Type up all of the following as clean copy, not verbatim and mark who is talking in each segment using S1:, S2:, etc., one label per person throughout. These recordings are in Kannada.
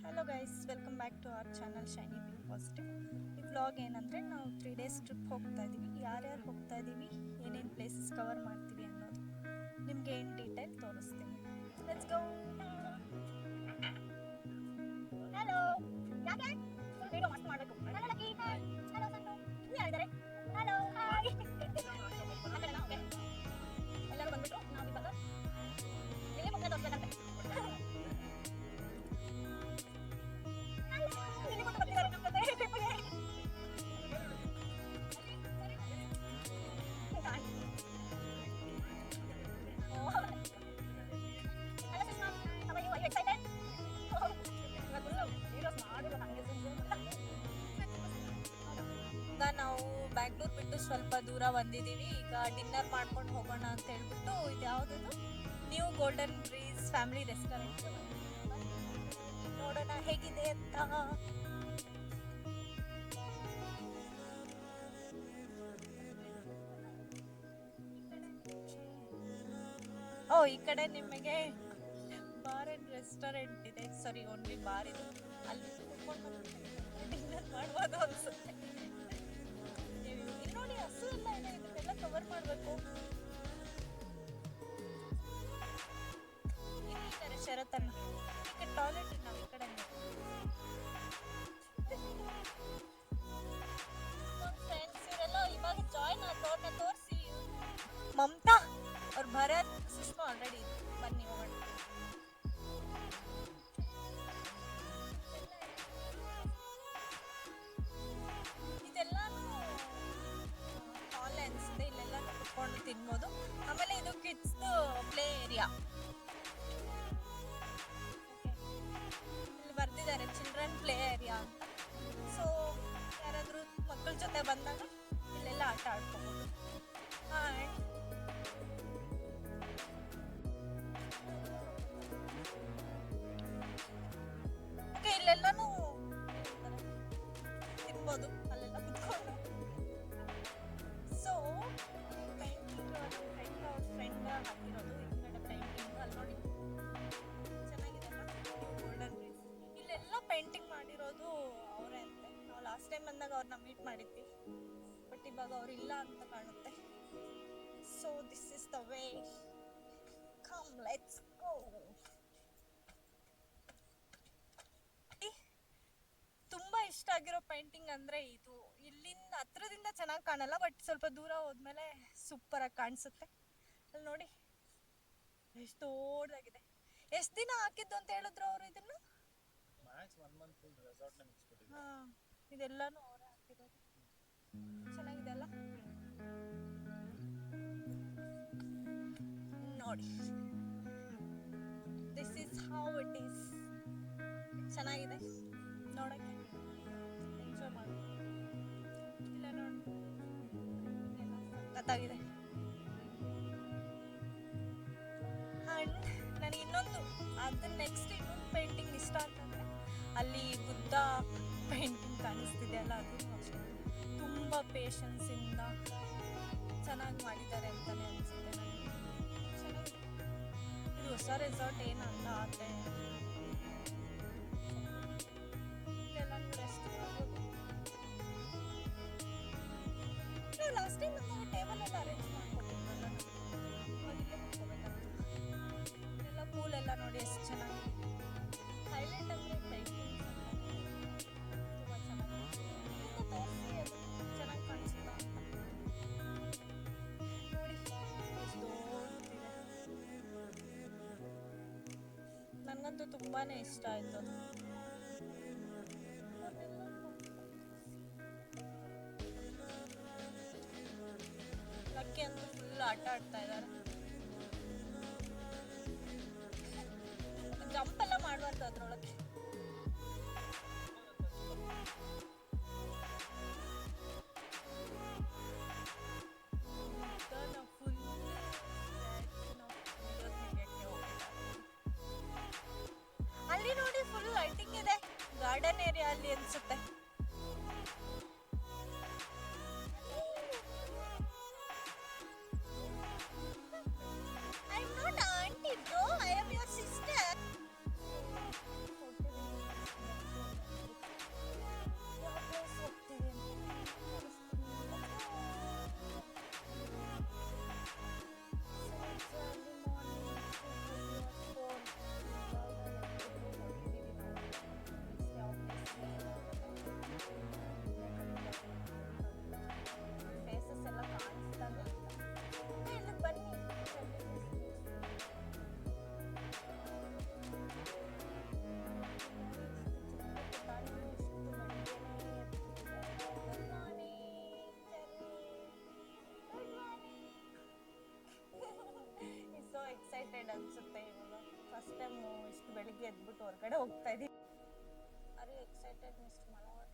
S1: Hello guys, welcome back to our channel shiny pink positive. ಈ ವ್ಲಾಗ್ ಏನಂದರೆ ನಾವು 3 ಡೇಸ್ ಟ್ರಿಪ್ ಹೋಗ್ತಾ ಇದ್ದೀವಿ. ಯಾರ್ಯಾರು ಹೋಗ್ತಾ ಇದ್ದೀವಿ, ಏನೇನು ಪ್ಲೇಸಸ್ ಕವರ್ ಮಾಡ್ತೀವಿ ಅನ್ನೋದು ನಿಮಗೆ ಏನು ಡೀಟೇಲ್ ತೋರಿಸ್ತೀನಿ. Let's go. ಹಲೋ, ಯಾಕೆ ಫುಲ್ ವಿಡಿಯೋ ಮಸ್ತ್ ಮಾಡಬೇಕು. Hello Lucky, hi. Hello Santu, ಇನ್ನು ಯಾರಿದ್ದಾರೆ? Hello, hi. ಎಲ್ಲರೂ ಬಂದ್ಬಿಟ್ರು. ನಾವು ಇವಾಗ ಎಲ್ಲಿ ಮುಖ ತೋರಿಸ್ಬೇಕಂತೆ. ಈಗ ನಾವು ಬ್ಯಾಂಗ್ಳೂರ್ ಬಿಟ್ಟು ಸ್ವಲ್ಪ ದೂರ ಬಂದಿದ್ದೀವಿ. ಈಗ ಡಿನ್ನರ್ ಮಾಡ್ಕೊಂಡು ಹೋಗೋಣ ಅಂತ ಹೇಳ್ಬಿಟ್ಟು ಇದು ಯಾವುದದು new golden breeze family restaurant ನೋಡೋಣ ಹೇಗಿದೆ ಅಂತ. ಓ, ಈ ಕಡೆ ನಿಮಗೆ ಬಾರ್ ಅಂಡ್ ರೆಸ್ಟೋರೆಂಟ್ ಇದೆ. ಸಾರಿ, ಓನ್ಲಿ ಬಾರ್ ಇದೆ. ಅಲ್ಲಿ ಕುತ್ಕೊಂಡು ಡಿನ್ನರ್ ಮಾಡ್ಬೋದು ಅನ್ಸುತ್ತೆ. ಇಲ್ಲಿ ನೋಡಿ, ಹಸು ಎಲ್ಲ ಇದೆ. ಇದನ್ನೆಲ್ಲ ಕವರ್ ಮಾಡಬೇಕು. ಇಲ್ಲಿದ್ದಾರೆ ಶರತನ್ನ. ಈಗ ಟಾಯ್ಲೆಟ್ ನಾವು ಈ ಕಡೆ ಫ್ರೆಂಡ್ಸ್ ಇವರೆಲ್ಲ ಇವಾಗ ಜಾಯ್ನ್ ಆದವ್ರನ್ನ ತೋರಿಸಿ. ಮಮತಾ ಅವ್ರು ಭರತ್ ಸುಷ್ಮಾ ಆಲ್ರೆಡಿ ಬನ್ನಿ ಹೋಗೋಣ. ಇದೆಲ್ಲಾನು ಹಾಲ್ ಅನ್ಸುತ್ತೆ. ಇಲ್ಲೆಲ್ಲ ಕುತ್ಕೊಂಡು ತಿನ್ಬೋದು. ಆಮೇಲೆ ಇದು ಕಿಡ್ಸ್ ಪ್ಲೇ ಏರಿಯಾ. ಇಲ್ಲಿ ಬರ್ದಿದ್ದಾರೆ ಚಿಲ್ಡ್ರನ್ ಪ್ಲೇ ಏರಿಯಾ ಅಂತ. ಸೊ ಯಾರಾದರೂ ಮಕ್ಕಳ ಜೊತೆ ಬಂದಾಗ ಇಲ್ಲೆಲ್ಲ ಆಟ ಆಡ್ಕೋಬೋದು. ಓಕೆ, ಇಲ್ಲೆಲ್ಲನೂ ತಿನ್ಬೋದು ಅಲ್ಲೆಲ್ಲ ಕುತ್ಕೊಂಡು. ಸೊ ಪೇಂಟಿಂಗ್ ಫ್ರೆಂಡ್ ಹಾಕಿರೋದು ಈ ಕಡೆ ಪೇಂಟಿಂಗ್. ಅಲ್ಲಿ ನೋಡಿ ಚೆನ್ನಾಗಿದೆ ಗೋಲ್ಡನ್ ಬ್ರೀಸ್. ಇಲ್ಲೆಲ್ಲ ಪೇಂಟಿಂಗ್ ಮಾಡಿರೋದು ಅವರೇ ಅಂತೆ. ನಾವು ಲಾಸ್ಟ್ ಟೈಮ್ ಬಂದಾಗ ಅವ್ರನ್ನ ಮೀಟ್ ಮಾಡಿದ್ವಿ, ಬಟ್ ಇವಾಗ ಅವ್ರು ಇಲ್ಲ ಅಂತ ಕಾಣುತ್ತೆ. So this is the way. Come, let's go. ತುಂಬಾ ಇಷ್ಟ ಆಗಿರೋ ಪೇಂಟಿಂಗ್ ಅಂದ್ರೆ ಇದು. ಇಲ್ಲಿಂದ ಹತ್ರದಿಂದ ಚೆನ್ನಾಗಿ ಕಾಣಲ್ಲ, ಬಟ್ ಸ್ವಲ್ಪ ದೂರ ಹೋದ್ಮೇಲೆ ಸೂಪರ್ ಆಗಿ ಕಾಣಿಸುತ್ತೆ. ಅಲ್ಲಿ ನೋಡಿ ಎಷ್ಟು ದೊಡ್ಡದಾಗಿದೆ. ಎಷ್ಟು ದಿನ ಹಾಕಿದ್ದು ಅಂತ ಹೇಳಿದ್ರು ಅವರು ಇದನ್ನ? ಹಾ, ಇದೆಲ್ಲಾನು ಅವರೇ ಹಾಕಿರೋದು. ಚೆನ್ನಾಗಿದೆ ಅಲ್ಲ ನೋಡಿ. This is how it is. ಚೆನ್ನಾಗಿದೆ ನೋಡಕ್ಕೆ. ಎಂಜಾಯ್ ಮಾಡಿ. ಇಲ್ಲ ನೋಡಿ, ಸಖತ್ತಾಗಿದೆ. ಆ್ಯಂಡ್ ನನಗೆ ಅದನ್ನ ನೆಕ್ಸ್ಟ್ ಇನ್ನೊಂದು ಪೇಂಟಿಂಗ್ ಇಷ್ಟ ಅಂತಂದರೆ ಅಲ್ಲಿ ಬುದ್ಧ ಪೇಂಟಿಂಗ್ ಕಾಣಿಸ್ತಿದೆ ಅಲ್ಲ, ಅದು ಅಷ್ಟೇ ತುಂಬ ಪೇಷನ್ಸಿಂದ ಚೆನ್ನಾಗಿ ಮಾಡಿದ್ದಾರೆ ಅಂತಲೇ ಅನಿಸುತ್ತೆ ನನಗೆ. ಚೆನ್ನಾಗಿದೆ. ಇದು ಹೊಸ ರೆಸಾರ್ಟ್ ಏನಲ್ಲ, ಆದರೆ ಲಾಸ್ಟ್ ಟೈಮ್ ನಮಗೆ ಟೇಬಲ್ ಎಲ್ಲ ಅರೇಂಜ್ ಮಾಡ್ಕೊಟ್ಟಿದ್ರಲ್ಲ, ಇಲ್ಲೇ ಕುತ್ಕೋಬೇಕಂತ. ಎಲ್ಲ ಪೂಲ್ ಎಲ್ಲ ನೋಡಿ ಎಷ್ಟು ಚೆನ್ನಾಗಿದೆ. ಹೈಲೈಟ್ ಅಂದರೆ ಪೇಂಟಿಂಗ್ಸ್ ತುಂಬ ಚೆನ್ನಾಗಿದೆ. ಇಲ್ಲಿಂದ ತೋರಿಸಿ ಅದು ಚೆನ್ನಾಗಿ ಕಾಣಿಸುತ್ತಾ ಅಂತ ನೋಡಿ. ಎಷ್ಟು ದೊಡ್ಡದಿದೆ. ನನಗಂತೂ ತುಂಬಾ ಇಷ್ಟ ಆಯಿತು ಅದು. ಲಕ್ಕಿ ಅಂತೂ ಫುಲ್ ಆಟ ಆಡ್ತಾ ಇದ್ದಾರೆ. ಜಂಪ್ ಎಲ್ಲ ಮಾಡಬಾರ್ದು ಅದ್ರೊಳಗೆ. ಅಲ್ಲಿ ನೋಡಿ ಫುಲ್ ಲೈಟಿಂಗ್ ಇದೆ. ಗಾರ್ಡನ್ ಏರಿಯಾ ಅಲ್ಲಿ ಅನ್ಸುತ್ತೆ. I am not auntie bro, I am your sister. First time ಇಷ್ಟು ಬೆಳಿಗ್ಗೆ ಎದ್ಬಿಟ್ಟು ಹೊರಗಡೆ ಹೋಗ್ತಾ ಇದ್ದೀವಿ. Are you excited mister Manohar?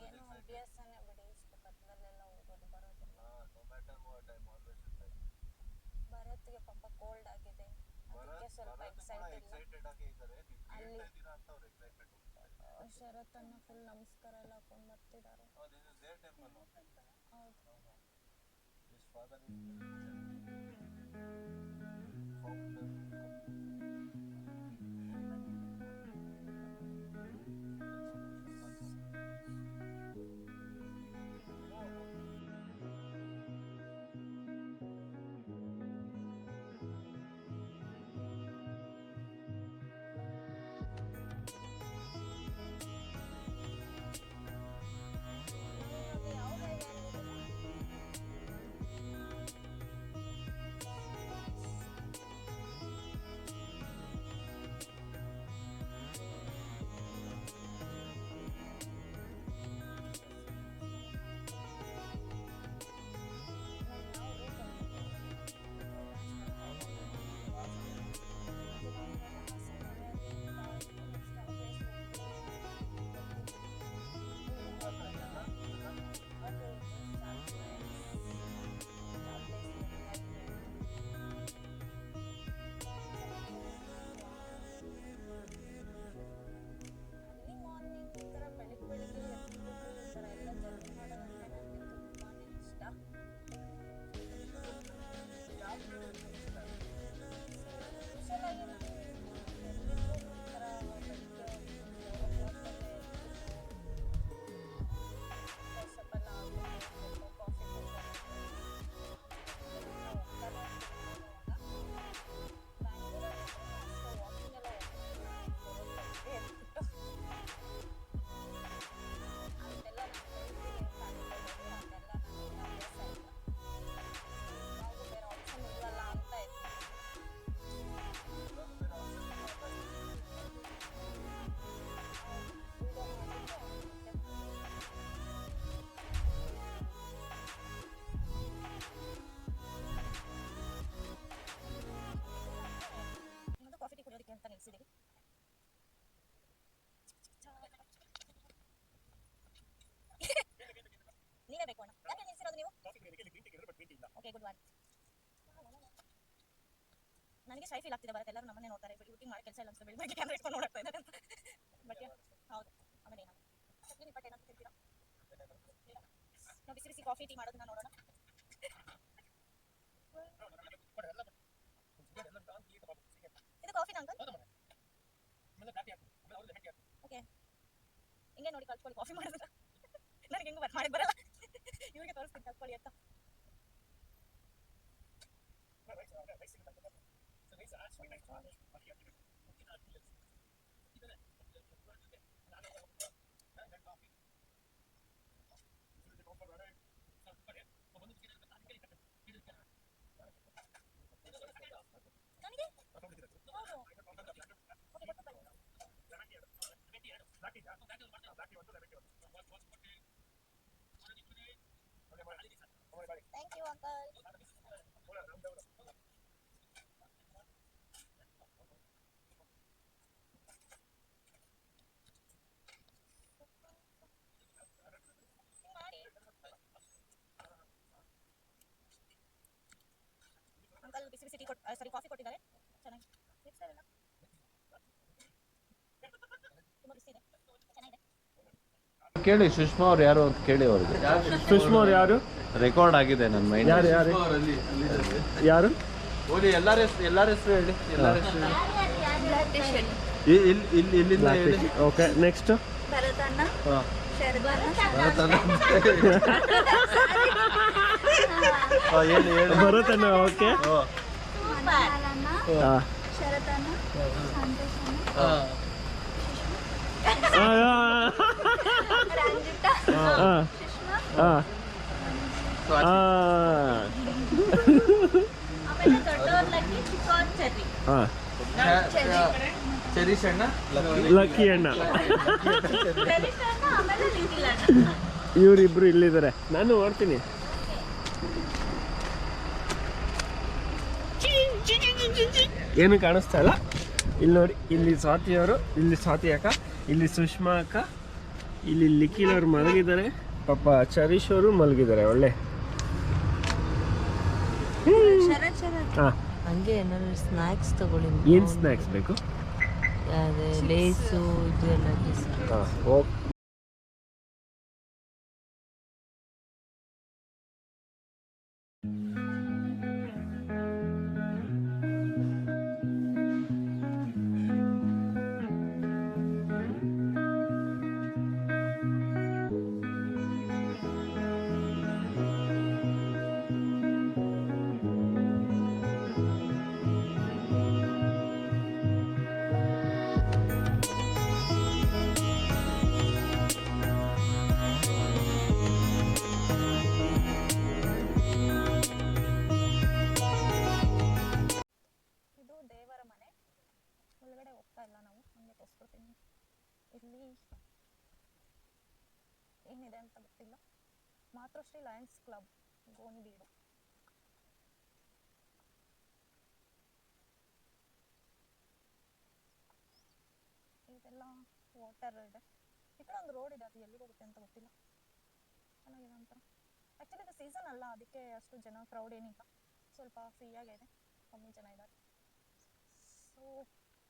S1: ಏನು ಅಭ್ಯಾಸನೇ ಬಿಡಿ, ಇಷ್ಟು ಕತ್ತಲಲ್ಲೆಲ್ಲ ಹೋಗೋದು ಬರೋದು. ಭರತ್ಗೆ ಪಾಪ ಕೋಲ್ಡ್ ಆಗಿದೆ, ಅದಕ್ಕೆ ಸ್ವಲ್ಪ ಎಕ್ಸೈಟೆಡ್ ಅಲ್ಲಿ. ಶರತ್ ಅನ್ನ ಫುಲ್ ನಮಸ್ಕಾರ ಎಲ್ಲ ಹಾಕೊಂಡು ಬರ್ತಿದ್ದಾರೆ. ಅಂತ ನಿಲ್ಸಿದ್ದೀವಿ. ನೀವೇ ಬೇಕು ಅಣ್ಣ. ಯಾಕೆ ನಿಲ್ಸಿರೋದು ನೀವು? Okay, good one. ನನಗೆ ಶೈ ಫೀಲ್ ಆಗ್ತಿದೆ ಬರುತ್ತೆ. ಎಲ್ಲರೂ ನಮ್ಮನ್ನೇ ನೋಡ್ತಾರೆ, ಯೂಟಿಂಗ್ ಮಾಡಿ ಕೆಲಸ ಇಲ್ಲ ಅನ್ಸುತ್ತೆ. ಬೆಳಿಗ್ಗೆ ಕ್ಯಾಮ್ರಾ ಇಟ್ಕೊಂಡು ನೋಡ್ತಾ ಇದ್ದಾರೆ ಅಂತ. ಬಟ್ ಹೌದು. ಆಮೇಲೆ ಏನಾಗ ಚಟ್ನಿ ನಿಪ್ಪಟ್ಟು ಏನಾದ್ರು ತಿಂತೀರಾ? ನಾವು ಬಿಸಿ ಬಿಸಿ ಕಾಫಿ ಟೀ ಮಾಡೋದನ್ನ ನೋಡೋಣ. ಇದು ಕಾಫಿನ ಅಂಕಲ್? ಓಕೆ, ಹಿಂಗೆ ನೋಡಿ ಕಲ್ತ್ಕೊಳ್ಳಿ ಕಾಫಿ ಮಾಡೋದನ್ನ. ನನಗೆ ಹೆಂಗೆ ಮಾಡಿ ಬರಲ್ಲ, ಇವ್ರಿಗೆ ತೋರಿಸ್ತೀನಿ ಕಲ್ತ್ಕೊಳ್ಳಿ ಅಂತ. Thank you, uncle. ಅಂಕಲ್ ಬಿಸಿ ಬಿಸಿ ಟೀ ಸಾರಿ ಕಾಫಿ ಕೊಟ್ಟಿದ್ದಾರೆ. ಚೆನ್ನಾಗಿ ತುಂಬ ಬಿಸಿ ಇದೆ, ಚೆನ್ನಾಗಿದೆ.
S2: ಕೇಳಿ ಸುಷ್ಮಾ ಅವ್ರು ಯಾರು ಅಂತ ಕೇಳಿ ಅವ್ರಿಗೆ.
S3: ಸುಷ್ಮಾ ಅವ್ರು ಯಾರು?
S2: ರೆಕಾರ್ಡ್ ಆಗಿದೆ ನನ್ನ ಮೈಂಡ್.
S3: ಯಾರು ಯಾರು
S2: ಎಲ್ಲರ ಹೆಸರು ಹೇಳಿ. ಇಲ್ಲಿಂದ ಹೇಳಿ.
S3: ಓಕೆ, ನೆಕ್ಸ್ಟ್ ಭರತಣ್ಣ. ಓಕೆ, ಲಕ್ಕಿ ಅಣ್ಣ. ಇವರಿಬ್ರು ಇಲ್ಲಿದ್ದಾರೆ, ನಾನು ನೋಡ್ತೀನಿ. ಏನು ಕಾಣಿಸ್ತಾ ಇಲ್ಲ. ಇಲ್ಲಿ ನೋಡಿ, ಇಲ್ಲಿ ಸ್ವಾತಿಯವರು, ಇಲ್ಲಿ ಸ್ವಾತಿ ಅಕ್ಕ, ಇಲ್ಲಿ ಸುಷ್ಮಾ ಅಕ್ಕ, ಇಲ್ಲಿ ಲಿಖಿಲ್ ಅವರು ಮಲಗಿದ್ದಾರೆ. ಪಾಪ ಚರೀಶ್ ಅವರು ಮಲಗಿದ್ದಾರೆ. ಒಳ್ಳೆ ಹಾಂ.
S4: ಹಂಗೆ ಏನಾದ್ರು ಸ್ನ್ಯಾಕ್ಸ್ ತಗೊಳ್ಳಿ.
S3: ಏನು ಸ್ನ್ಯಾಕ್ಸ್ ಬೇಕು?
S4: ಅದೇ ಲೇಸು ಇದೆಲ್ಲ.
S3: ಹಾಂ, ಓಕೆ.
S1: ಇದು ದೇವರ ಮನೆ. ಒಳಗಡೆ ಹೋಗ್ತಾ ಇಲ್ಲ ನಾವು, ಹಂಗೆ ತೋರಿಸ್ಕೊಡ್ತೀನಿ. ಇಲ್ಲಿ ಏನಿದೆ ಅಂತ ಗೊತ್ತಿಲ್ಲ. ಮಾತೃಶ್ರೀ ಲಯನ್ಸ್ ಕ್ಲಬ್ ಗೋಣಿಬೀಡು. ಇದೆಲ್ಲ ವಾಟರ್ ಇದೆ. ಈ ಕಡೆ ಒಂದು ರೋಡ್ ಇದೆ, ಅದು ಎಲ್ಲಿಗೆ ಹೋಗುತ್ತೆ ಅಂತ ಗೊತ್ತಿಲ್ಲ. ಚೆನ್ನಾಗಿದೆ ಒಂಥರ. ಆ್ಯಕ್ಚುಲಿ ಇದು ಸೀಸನ್ ಅಲ್ಲ, ಅದಕ್ಕೆ ಅಷ್ಟು ಜನ ಕ್ರೌಡ್ ಏನಿಲ್ಲ. ಸ್ವಲ್ಪ ಫ್ರೀ ಆಗಿದೆ, ಕಮ್ಮಿ ಜನ ಇದ್ದಾರೆ. So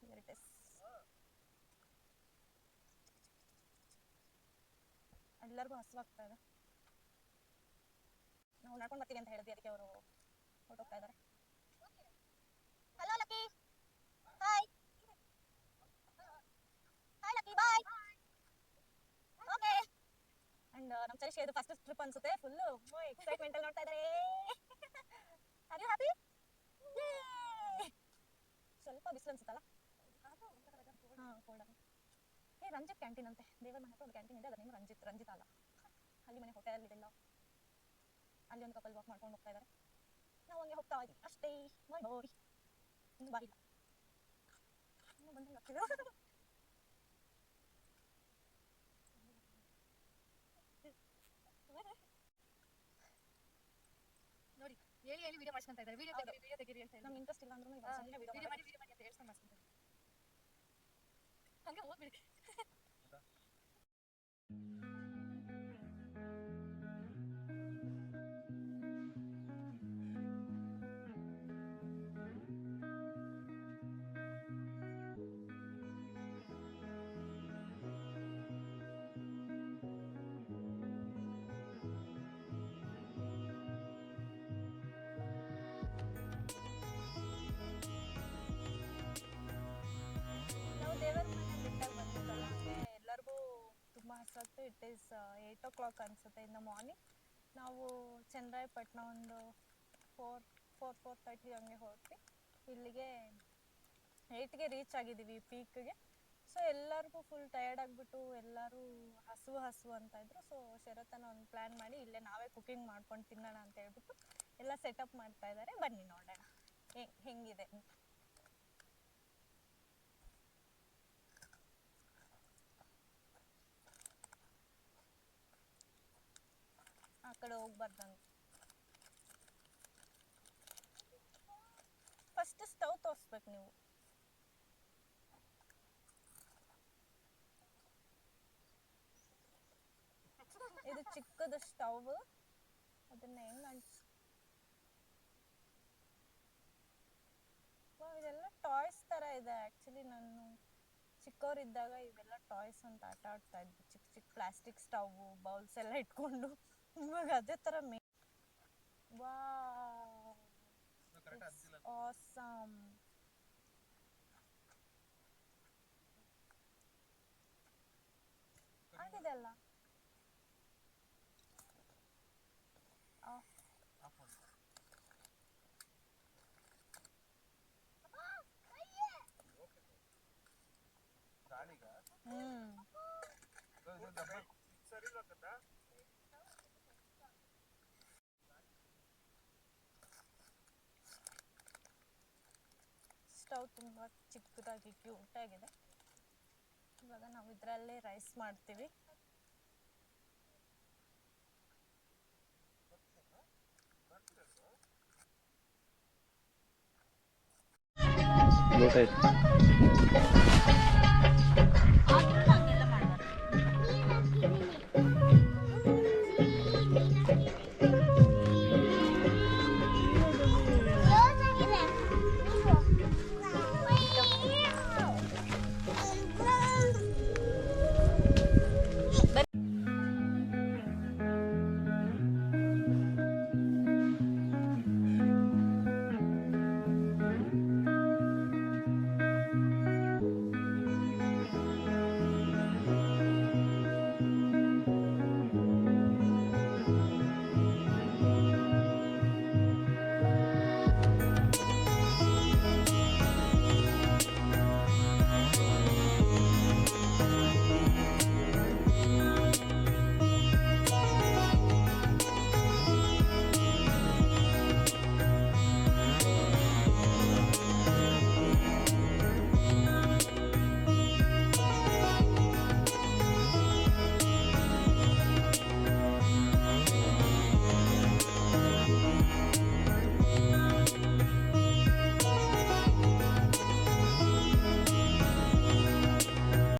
S1: here it is. ಎಲ್ಲರಿಗೂ ಹಸುವಾಗ್ತಾ ಇದೆ. ನಾವು ನಡ್ಕೊಂಡು ಬರ್ತೀವಿ ಅಂತ ಹೇಳಿದ್ವಿ, ಅದಕ್ಕೆ ಅವರು ಹೊರಟೋಗ್ತಾ ಇದ್ದಾರೆ. Hello Lucky, hi hi Lucky, bye. Okay. And ನಮ್ಮ ಚರೀಶ್ ಇದು ಫಸ್ಟ್ ಟ್ರಿಪ್ ಅನ್ಸುತ್ತೆ. ಫುಲ್ಲು ಎಕ್ಸೈಟ್ಮೆಂಟ್ ಅಲ್ಲಿ ನೋಡ್ತಾ ಇದ್ದಾರೆ. Are you happy? ಸ್ವಲ್ಪ ಬಿಸಿಲು ಅನ್ಸುತ್ತಲ್ಲ. ಹಾಂ, ಕೋಲ್ಡ್. ರಂಜಿತ್ ಕ್ಯಾಂಟೀನ್ ಅಂತೆ, ದೇವರ ಮನೆ ಹತ್ರ ಒಂದು ಕ್ಯಾಂಟೀನ್ ಇದೆ. ಅದ್ರ ನೇಮ್ ರಂಜಿತ್ ಅಲ್ಲ. ಅಲ್ಲಿ ಮನೆ ಹೋಟೆಲ್ ಇದೆಲ್ಲ, ಅಲ್ಲಿ ಒಂದು ಕಪಲ್ ವಾಕ್ ಮಾಡ್ಕೊಂಡು ಹೋಗ್ತಾ ಇದ್ದಾರೆ. ನಾವು ಹಂಗೆ ಹೋಗ್ತಾ ಇದ್ದೀವಿ ಅಷ್ಟೇ. ಬಾಯ್ ಬಾಯ್. ಇನ್ನು ಬಾಯಿಲ್ಲ, ಇನ್ನೂ ಬಂದಂಗೆ ಆಗ್ತಿದೆ.
S5: ನೋಡಿ, ಹೇಳಿ ವಿಡಿಯೋ ಮಾಡ್ಸ್ಕೊಂತ ಇದ್ದಾರೆ. ವಿಡಿಯೋ ತೆಗೀರಿ ಅಂತ ಹೇಳಿ.
S1: ನಮ್ಗೆ ಇಂಟ್ರೆಸ್ಟ್ ಇಲ್ಲ ಅಂದ್ರೂ
S5: ವಿಡಿಯೋ ಮಾಡಿ ಅಂತ ಹೇಳ್ಸ್ಕೊಂಡು ಮಾಡ್ಸ್ಕೊಂತಾರೆ. ಹಂಗೆ ಹೋಗ್ಬಿಡಿ.
S1: ನಾವು ದೇವರ ಮನೆ ಬಿಟ್ಟಾಗ ಬಂದಿದ್ದಲ್ಲ, ಎಲ್ಲರಿಗೂ ತುಂಬ ಹಸುವಾಗ್ತು. ಇಟ್ ಈಸ್ 8 o'clock ಅನಿಸುತ್ತೆ ಇನ್ ದ ಮಾರ್ನಿಂಗ್. ನಾವು ಚನ್ನರಾಯಪಟ್ಟಣ ಒಂದು 4:30 ಹಂಗೆ ಹೊರಟ್ವಿ. ಇಲ್ಲಿಗೆ 8ಗೆ ರೀಚ್ ಆಗಿದ್ದೀವಿ ಪೀಕ್ಗೆ. ಸೊ ಎಲ್ಲರಿಗೂ ಫುಲ್ ಟಯರ್ಡ್ ಆಗಿಬಿಟ್ಟು ಎಲ್ಲರೂ ಹಸು ಅಂತ ಇದ್ರು. ಸೊ ಶರತ್ತನ ಒಂದು ಪ್ಲ್ಯಾನ್ ಮಾಡಿ ಇಲ್ಲೇ ನಾವೇ ಕುಕಿಂಗ್ ಮಾಡ್ಕೊಂಡು ತಿನ್ನೋಣ ಅಂತ ಹೇಳ್ಬಿಟ್ಟು ಎಲ್ಲ ಸೆಟಪ್ ಮಾಡ್ತಾ ಇದ್ದಾರೆ. ಬನ್ನಿ ನೋಡೋಣ ಹೆಂಗಿದೆ. ಆ ಕಡೆ ಹೋಗ್ಬಾರ್ದಂತ. ಫಸ್ಟ್ ಸ್ಟವ್ ತೋರಿಸ್ಬೇಕು ನೀವು. ಇದು ಚಿಕ್ಕದ ಸ್ಟವ್. ಅದನ್ನ ಹೆಂಗ್ ಇದೆಲ್ಲ ಟಾಯ್ಸ್ ತರ ಇದೆ. ಆಕ್ಚುಲಿ ನಾನು ಚಿಕ್ಕವರಿದ್ದಾಗ ಇವೆಲ್ಲ ಟಾಯ್ಸ್ ಅಂತ ಆಟ ಆಡ್ತಾ ಇದ್ವಿ. ಚಿಕ್ಕ ಪ್ಲಾಸ್ಟಿಕ್ ಸ್ಟವ್, ಬೌಲ್ಸ್ ಎಲ್ಲ ಇಟ್ಕೊಂಡು. ಇವಾಗ ಅದೇ ತರ ಆಸಮ್. ಆಗಿದೆ ಅಲ್ಲ. ಸ್ಟವ್ ತುಂಬ ಚಿಕ್ಕದಾಗಿ ಕ್ಯೂಟ್ ಆಗಿದೆ. ಇವಾಗ ನಾವು ಇದರಲ್ಲೇ ರೈಸ್ ಮಾಡ್ತೀವಿ.
S2: ಲೋಟ ಐತೆ